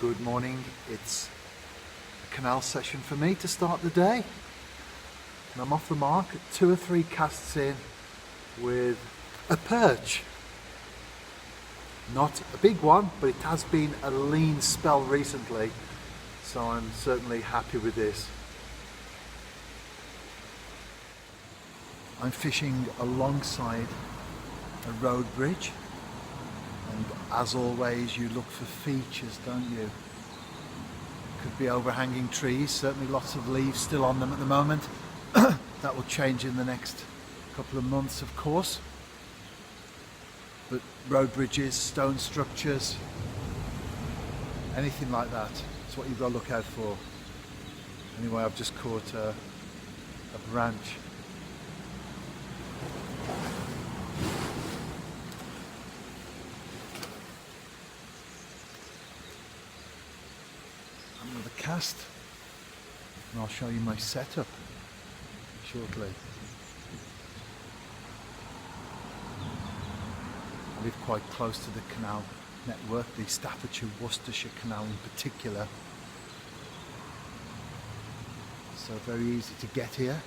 Good morning. It's a canal session for me to start the day. And I'm off the mark, 2 or 3 casts in with a perch. Not a big one, but it has been a lean spell recently, so I'm certainly happy with this. I'm fishing alongside a road bridge, and as always you look for features, don't you? Could be overhanging trees, certainly lots of leaves still on them at the moment. That will change in the next couple of months, of course. But road bridges, stone structures, anything like that, it's what you've got to look out for. Anyway, I've just caught a branch. Another cast, and I'll show you my setup shortly. I live quite close to the canal network, the Staffordshire-Worcestershire Canal in particular, so very easy to get here.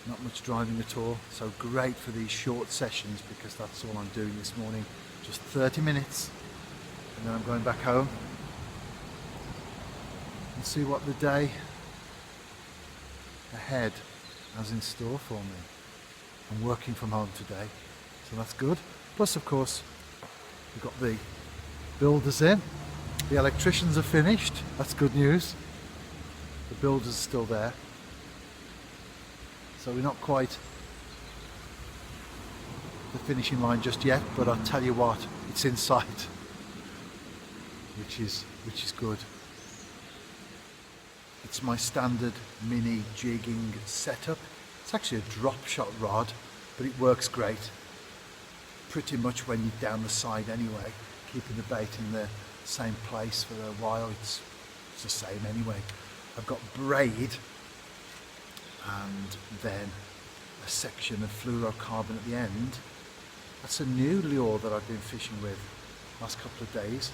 Not much driving at all, so great for these short sessions because that's all I'm doing this morning, just 30 minutes. And then I'm going back home and see what the day ahead has in store for me. I'm working from home today, so that's good. Plus, of course, we've got the builders in. The electricians are finished. That's good news. The builders are still there. So we're not quite the finishing line just yet, but I'll tell you what, it's in sight. Which is good. It's my standard mini jigging setup. It's actually a drop shot rod, but it works great. Pretty much when you're down the side anyway, keeping the bait in the same place for a while, it's the same anyway. I've got braid and then a section of fluorocarbon at the end. That's a new lure that I've been fishing with last couple of days.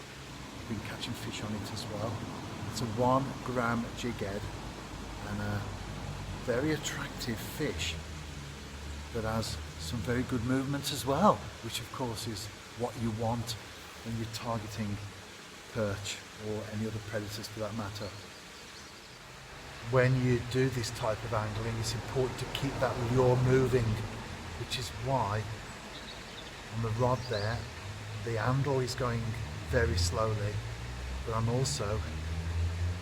Been catching fish on it as well. It's a 1 gram jig head and a very attractive fish that has some very good movement as well, which of course is what you want when you're targeting perch or any other predators for that matter. When you do this type of angling, it's important to keep that lure moving, which is why on the rod there the handle is going very slowly, but I'm also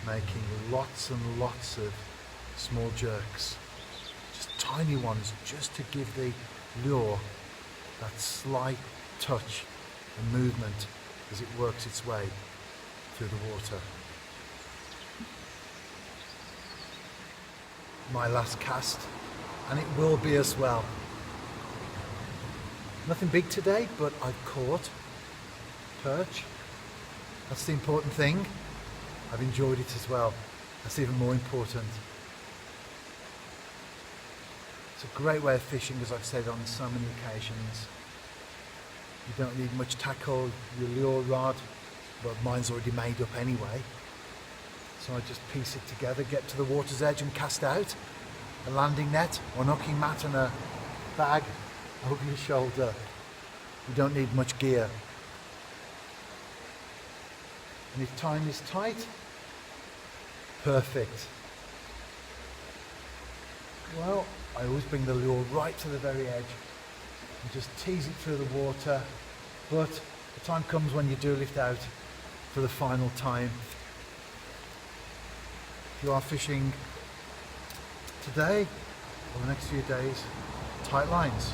making lots and lots of small jerks, just tiny ones, just to give the lure that slight touch and movement as it works its way through the water. My last cast, and it will be as well. Nothing big today, but I've caught perch. That's the important thing. I've enjoyed it as well. That's even more important. It's a great way of fishing, as I've said on so many occasions. You don't need much tackle, your lure rod, but mine's already made up anyway. So I just piece it together, get to the water's edge and cast out. A landing net or knocking mat and a bag over your shoulder. You don't need much gear. And if time is tight, perfect. Well, I always bring the lure right to the very edge and just tease it through the water, but the time comes when you do lift out for the final time. If you are fishing today or the next few days, tight lines.